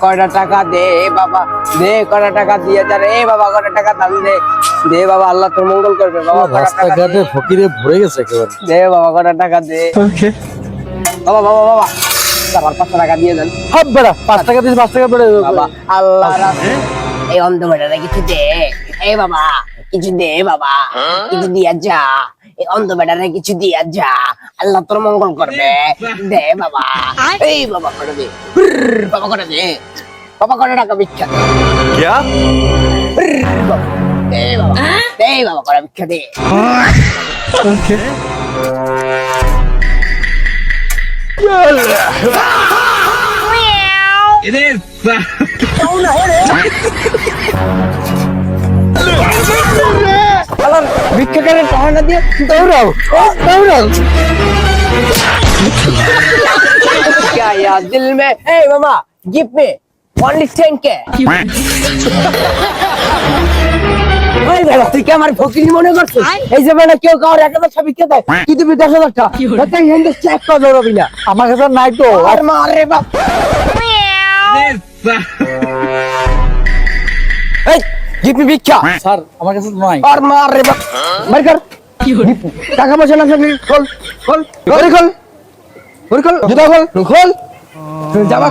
কয়টা টাকা দে বাবা, দে কয়টা টাকা দিয়ে যা রে বাবা, কয়টা টাকা দাম দে, দে বাবা, আল্লাহ তোর মঙ্গল করবে বাবা, কয়টা টাকা রাস্তাঘাটে দে, ফকিরে ভরে গেছে একেবারে। দে বাবা কয়টা টাকা দে। বাবা বাবা বাবা আবার 500 টাকা দিয়ে দেন হাত বেড়া 5 টাকা দিস 5 টাকা বেড়ে বাবা, আল্লাহ রাস্তায় এই অন্ধ বেটারা কিছু দে, এই বাবা কিছু দে বাবা, কিছু দিয়া যা, এই অন্ধ বেটারা কিছু দিয়া যা, আল্লাহ তোর মঙ্গল করবে, দে বাবা, এই বাবা করে দে, বাবা করে দে, বাবা কয়টা টাকা ভিক্ষা দে, क्या দে বাবা, দে বাবা করে ভিক্ষা দে। আল্লাহ ভিক্ষা করে টাকা না দিয়ে দৌড়াও, দৌড়াও। क्या यार दिल में, hey मामा give me only 10K। ওই বাবা তুই কি আমার ফকির মনে করছিস? এই যে মানে কেউ কাউর 1000 টাকা ভিক্ষা দেয়, কি দিবি 10,000 টাকা? তাই হেন্ডে চেক করে রবি না, আমার কাছে নাই তো। আর মারে বাপ। এই give me ভিক্ষা, স্যার আমার কাছে তো নাই। আর মারে বাপ, মার কর। টাকা পয়সা না থাকলে খোল, খোল, খোল, খোল, খোল, খোল, জুতা খোল, খোল, যাবা।